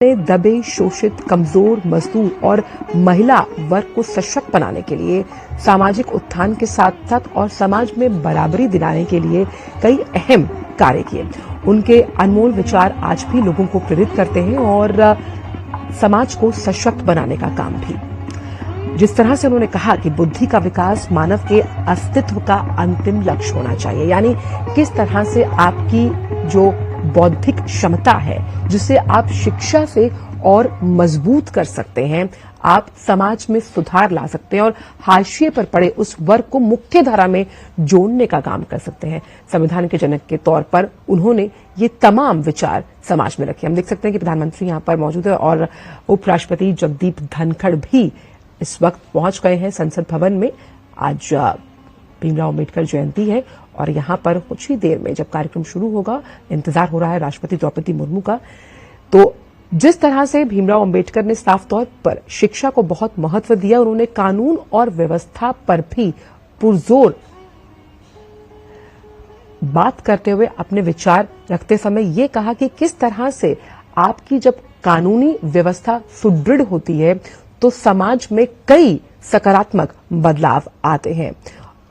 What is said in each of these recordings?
ने दबे, शोषित, कमजोर, मजदूर और महिला वर्ग को सशक्त बनाने के लिए सामाजिक उत्थान के साथ साथ और समाज में बराबरी दिलाने के लिए कई अहम कार्य किए। उनके अनमोल विचार आज भी लोगों को प्रेरित करते हैं और समाज को सशक्त बनाने का काम भी। जिस तरह से उन्होंने कहा कि बुद्धि का विकास मानव के अस्तित्व का अंतिम लक्ष्य होना चाहिए, यानी किस तरह से आपकी जो बौद्धिक क्षमता है जिसे आप शिक्षा से और मजबूत कर सकते हैं, आप समाज में सुधार ला सकते हैं और हाशिए पर पड़े उस वर्ग को मुख्य धारा में जोड़ने का काम कर सकते हैं। संविधान के जनक के तौर पर उन्होंने ये तमाम विचार समाज में रखे। हम देख सकते हैं कि प्रधानमंत्री यहां पर मौजूद है और उपराष्ट्रपति जगदीप धनखड़ भी इस वक्त पहुंच गए हैं संसद भवन में। आज भीमराव अम्बेडकर जयंती है और यहां पर कुछ ही देर में जब कार्यक्रम शुरू होगा, इंतजार हो रहा है राष्ट्रपति द्रौपदी मुर्मू का। तो जिस तरह से भीमराव अम्बेडकर ने साफ तौर पर शिक्षा को बहुत महत्व दिया, उन्होंने कानून और व्यवस्था पर भी पुरजोर बात करते हुए अपने विचार रखते समय ये कहा कि किस तरह से आपकी जब कानूनी व्यवस्था सुदृढ़ होती है तो समाज में कई सकारात्मक बदलाव आते हैं।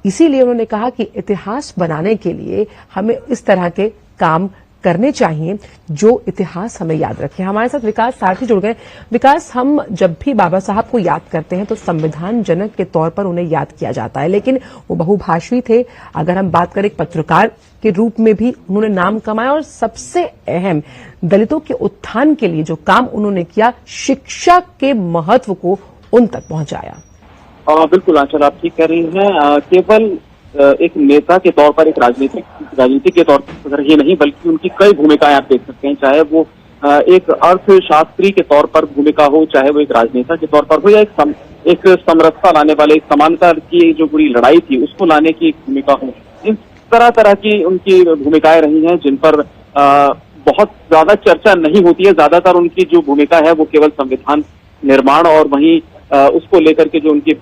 इसीलिए उन्होंने कहा कि इतिहास बनाने के लिए हमें इस तरह के काम करने चाहिए जो इतिहास हमें याद रखे। हमारे साथ विकास सारथी जुड़ गए। विकास, हम जब भी बाबा साहब को याद करते हैं तो संविधान जनक के तौर पर उन्हें याद किया जाता है, लेकिन वो बहुभाषी थे। अगर हम बात करें, एक पत्रकार के रूप में भी उन्होंने नाम कमाया और सबसे अहम दलितों के उत्थान के लिए जो काम उन्होंने किया, शिक्षा के महत्व को उन तक पहुंचाया। बिल्कुल आंचल, आप ठीक कह रही हैं। केवल एक नेता के तौर पर, एक राजनीतिक के तौर पर ही नहीं, बल्कि उनकी कई भूमिकाएं आप देख सकते हैं। चाहे वो एक अर्थशास्त्री के तौर पर भूमिका हो, चाहे वो एक राजनेता के तौर पर हो, या एक समरसता लाने वाले, एक समानता की जो पूरी लड़ाई थी उसको लाने की एक भूमिका हो। इन तरह की उनकी भूमिकाएं रही हैं जिन पर बहुत ज्यादा चर्चा नहीं होती है। ज्यादातर उनकी जो भूमिका है वो केवल संविधान निर्माण और वहीं उसको लेकर के जो उनके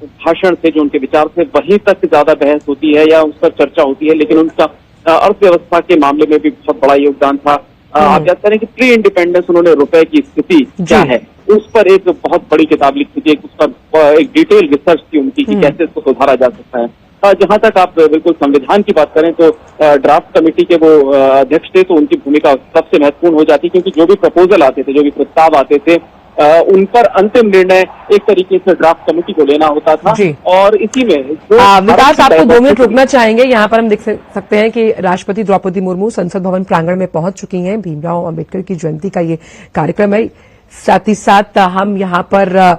भाषण थे, जो उनके विचार थे, वहीं तक ज्यादा बहस होती है या उस पर चर्चा होती है। लेकिन उनका अर्थव्यवस्था के मामले में भी बहुत बड़ा योगदान था। आप याद करें कि प्री इंडिपेंडेंस उन्होंने रुपए की स्थिति क्या है उस पर एक बहुत बड़ी किताब लिखी थी। उस पर एक डिटेल रिसर्च थी उनकी कि कैसे इसको सुधारा जा सकता है। जहां तक आप बिल्कुल संविधान की बात करें तो ड्राफ्ट कमेटी के वो अध्यक्ष थे, तो उनकी भूमिका सबसे महत्वपूर्ण हो जाती, क्योंकि जो भी प्रपोजल आते थे, जो भी प्रस्ताव आते थे, उन पर अंतिम निर्णय एक तरीके से ड्राफ्ट कमेटी को लेना होता था। और इसी में विकास, आपको 2 मिनट रुकना चाहेंगे। यहाँ पर हम देख सकते हैं कि राष्ट्रपति द्रौपदी मुर्मू संसद भवन प्रांगण में पहुंच चुकी हैं। भीमराव अम्बेडकर की जयंती का ये कार्यक्रम है। साथ ही साथ हम यहाँ पर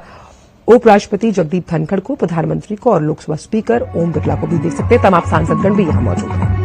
उपराष्ट्रपति जगदीप धनखड़ को, प्रधानमंत्री को और लोकसभा स्पीकर ओम बिरला को भी देख सकते हैं। तमाम सांसदगण भी यहाँ मौजूद हैं।